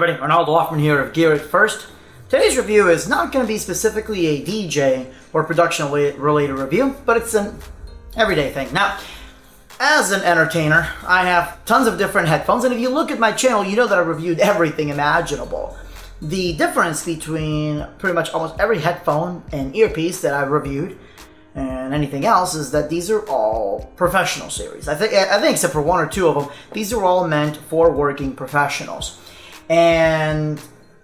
everybody, Ronaldo Hoffman here of Gear It First. Today's review is not going to be specifically a DJ or production related review, but it's an everyday thing. Now, as an entertainer, I have tons of different headphones, and if you look at my channel, you know that I've reviewed everything imaginable. The difference between pretty much almost every headphone and earpiece that I've reviewed and anything else is that these are all professional series. I think except for one or two of them, these are all meant for working professionals. And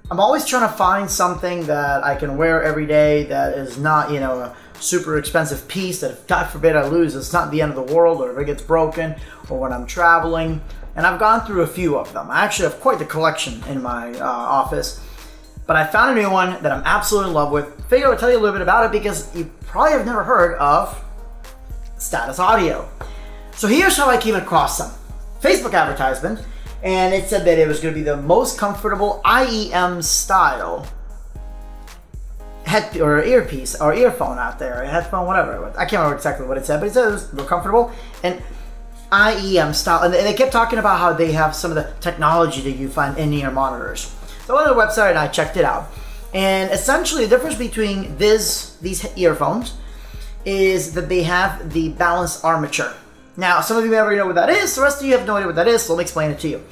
I'm always trying to find something that I can wear every day that is not, a super expensive piece that if God forbid I lose, it's not the end of the world, or if it gets broken, or when I'm traveling. And I've gone through a few of them. I actually have quite the collection in my office. But I found a new one that I'm absolutely in love with. Figured I would tell you a little bit about it because you probably have never heard of Status Audio. So here's how I came across them. Facebook advertisement, and it said that it was going to be the most comfortable IEM style head or earpiece or earphone out there, a headphone, whatever. I can't remember exactly what it said, but it said it was real comfortable and IEM style. And they kept talking about how they have some of the technology that you find in ear monitors. So I went to the website and I checked it out. And essentially the difference between these earphones is that they have the balanced armature. Now, some of you may already know what that is. The rest of you have no idea what that is, so let me explain it to you.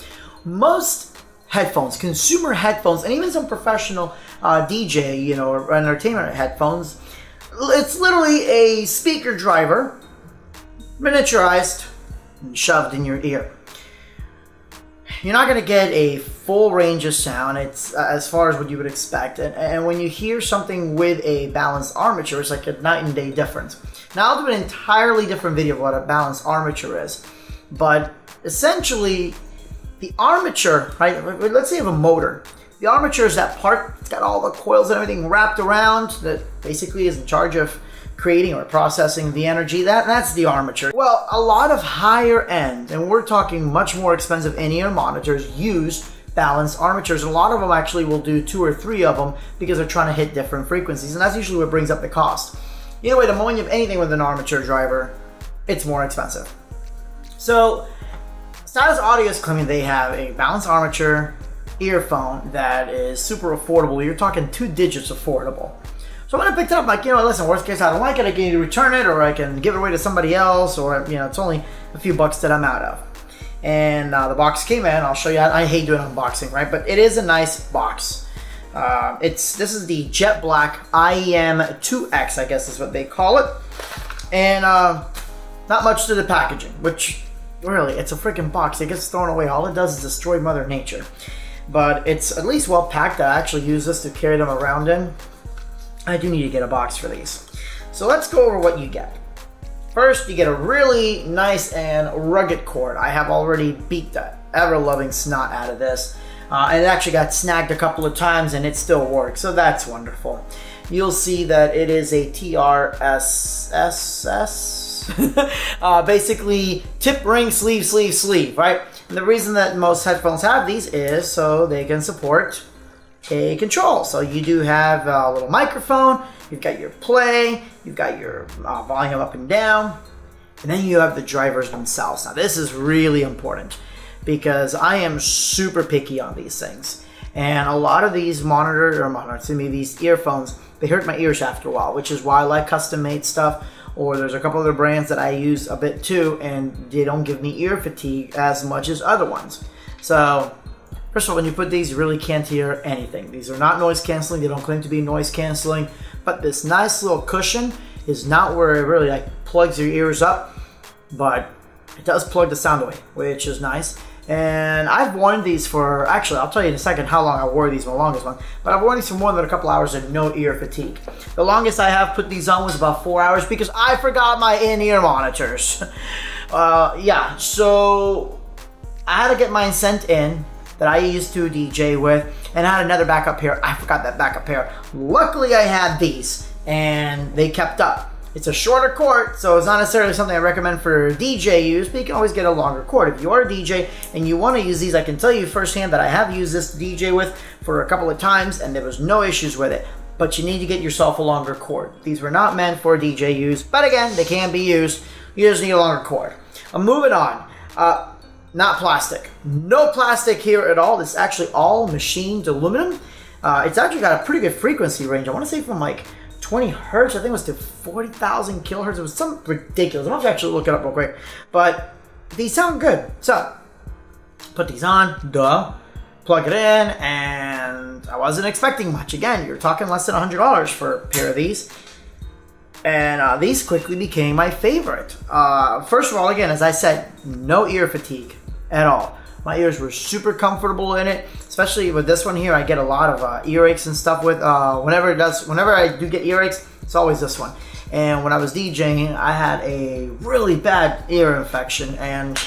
Most headphones, consumer headphones, and even some professional DJ, or entertainment headphones, it's literally a speaker driver, miniaturized, and shoved in your ear. You're not going to get a full range of sound. It's as far as what you would expect. And when you hear something with a balanced armature, it's like a night and day difference. Now, I'll do an entirely different video of what a balanced armature is. But essentially, the armature, right? Let's say you have a motor. The armature is that part. It's got all the coils and everything wrapped around that basically is in charge of creating or processing the energy. That's the armature. Well, a lot of higher end, and we're talking much more expensive in-ear monitors, use balanced armatures. And a lot of them actually will do 2 or 3 of them because they're trying to hit different frequencies, and that's usually what brings up the cost. Either way, the moment you have anything with an armature driver, it's more expensive. So Status Audio is claiming they have a balanced armature earphone that is super affordable. You're talking 2 digits affordable. So when I picked it up, like, listen, worst case, I don't like it, I can either return it or I can give it away to somebody else, or, it's only a few bucks that I'm out of. And the box came in. I'll show you. I hate doing unboxing, right? But it is a nice box. This is the jet black IEM-2X, I guess is what they call it. And not much to the packaging, which really, it's a freaking box. It gets thrown away. All it does is destroy Mother Nature. But it's at least well packed. I actually use this to carry them around in. I do need to get a box for these. So let's go over what you get. First, you get a really nice and rugged cord. I have already beat the ever-loving snot out of this. It actually got snagged a couple of times and it still works, so that's wonderful. You'll see that it is a TRSSS. Basically, tip, ring, sleeve, right? And the reason that most headphones have these is so they can support a control. So you do have a little microphone, you've got your play, you've got your volume up and down, and then you have the drivers themselves. Now this is really important because I am super picky on these things, and a lot of these these earphones, they hurt my ears after a while, which is why I like custom made stuff. Or there's a couple other brands that I use a bit too, and they don't give me ear fatigue as much as other ones. So first of all, when you put these, you really can't hear anything. These are not noise canceling. They don't claim to be noise canceling, but this nice little cushion is not where it really plugs your ears up, but it does plug the sound away, which is nice. And I've worn these for, actually, I'll tell you in a second how long I wore these, my longest one, but I've worn these for more than a couple hours and no ear fatigue. The longest I have put these on was about 4 hours because I forgot my in-ear monitors. Yeah, so I had to get mine sent in that I used to DJ with, and I had another backup pair. I forgot that backup pair. Luckily I had these and they kept up. It's a shorter cord, so it's not necessarily something I recommend for DJ use, but you can always get a longer cord. If you are a DJ and you want to use these, I can tell you firsthand that I have used this to DJ with for a couple of times and there was no issues with it. But you need to get yourself a longer cord. These were not meant for DJ use, but again, they can be used. You just need a longer cord. I'm moving on. not plastic. No plastic here at all. This is actually all machined aluminum. It's actually got a pretty good frequency range. I want to say from like 20 hertz, I think it was to 40,000 kilohertz. It was something ridiculous. I'm going to actually look it up real quick. But these sound good. So, put these on, plug it in, and I wasn't expecting much. Again, you're talking less than $100 for a pair of these. And these quickly became my favorite. First of all, again, as I said, no ear fatigue at all. My ears were super comfortable in it, especially with this one here. I get a lot of earaches and stuff with. Whenever I do get earaches, it's always this one. And when I was DJing, I had a really bad ear infection, and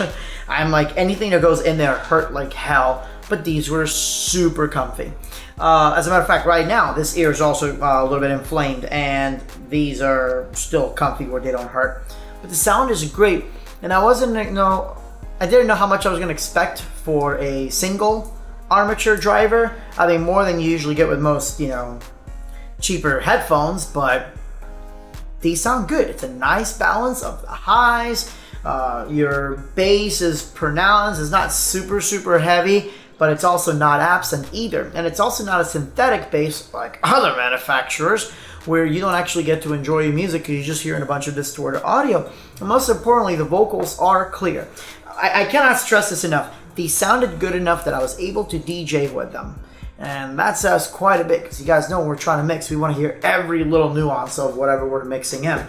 I'm like, anything that goes in there hurt like hell. But these were super comfy. As a matter of fact, right now, this ear is also a little bit inflamed, and these are still comfy where they don't hurt. But the sound is great, and I didn't know how much I was going to expect for a single armature driver. I mean, more than you usually get with most, cheaper headphones, but these sound good. It's a nice balance of the highs. Your bass is pronounced. It's not super, super heavy, but it's also not absent either. And it's also not a synthetic bass like other manufacturers, where you don't actually get to enjoy your music because you're just hearing a bunch of distorted audio. And most importantly, the vocals are clear. I cannot stress this enough. These sounded good enough that I was able to DJ with them. And that says quite a bit, because you guys know when we're trying to mix, we want to hear every little nuance of whatever we're mixing in.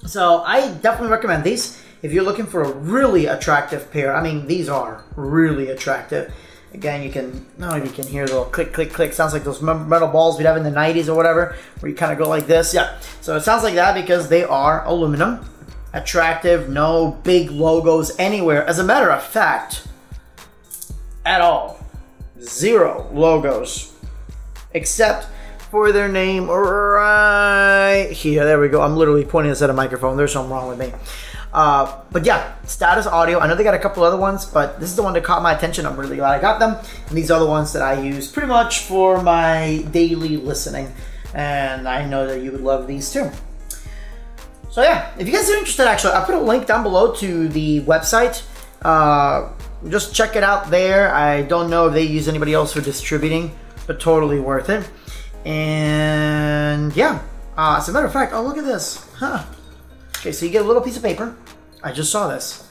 So I definitely recommend these. If you're looking for a really attractive pair, I mean, these are really attractive. Again, you can hear the little click, click, click. Sounds like those metal balls we'd have in the 90s or whatever, where you kind of go like this. Yeah, so it sounds like that because they are aluminum. Attractive, no big logos anywhere. As a matter of fact, at all. 0 logos. Except for their name right here. There we go. I'm literally pointing this at a microphone. There's something wrong with me. But yeah, Status Audio. I know they got a couple other ones, but this is the one that caught my attention. I'm really glad I got them. And these are the ones that I use pretty much for my daily listening. And I know that you would love these too. So yeah, if you guys are interested, actually, I put a link down below to the website. Just check it out there. I don't know if they use anybody else for distributing, but totally worth it. And yeah, as a matter of fact, oh, look at this. Okay, so you get a little piece of paper. I just saw this.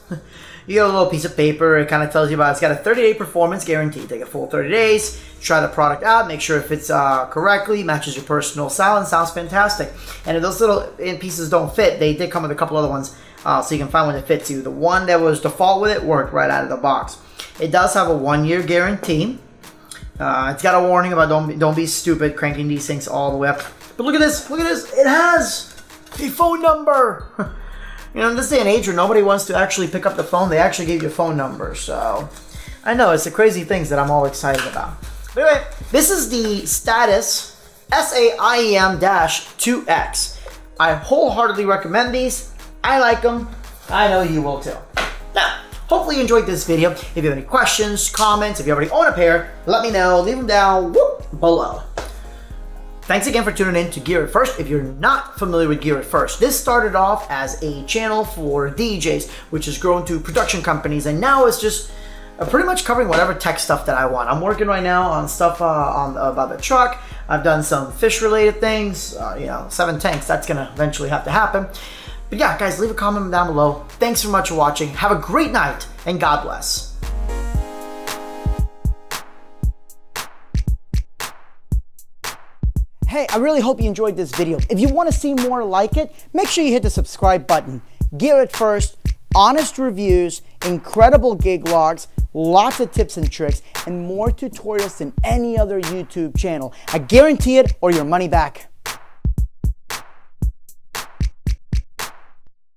You get a little piece of paper. It kind of tells you about it. It's got a 30-day performance guarantee. Take a full 30 days, try the product out, make sure it fits correctly, matches your personal style, and sounds fantastic. And if those little pieces don't fit, they did come with a couple other ones, so you can find one that fits you. The one that was default with it worked right out of the box. It does have a 1-year guarantee. It's got a warning about don't be stupid cranking these things all the way up. But look at this. Look at this. It has a phone number. In this day and age where nobody wants to actually pick up the phone, they actually give you a phone number. So, I know, it's the crazy things that I'm all excited about. But anyway, this is the Status SA IEM-2X. I wholeheartedly recommend these. I like them. I know you will too. Now, hopefully you enjoyed this video. If you have any questions, comments, if you already own a pair, let me know. Leave them down below. Thanks again for tuning in to Gear It First. If you're not familiar with Gear It First, this started off as a channel for DJs, which has grown to production companies, and now it's just pretty much covering whatever tech stuff that I want. I'm working right now on stuff about the truck. I've done some fish-related things. 7 tanks. That's gonna eventually have to happen. But yeah, guys, leave a comment down below. Thanks so much for watching. Have a great night, and God bless. Hey, I really hope you enjoyed this video. If you want to see more like it, make sure you hit the subscribe button. Gear It First, honest reviews, incredible gig logs, lots of tips and tricks, and more tutorials than any other YouTube channel. I guarantee it, or your money back.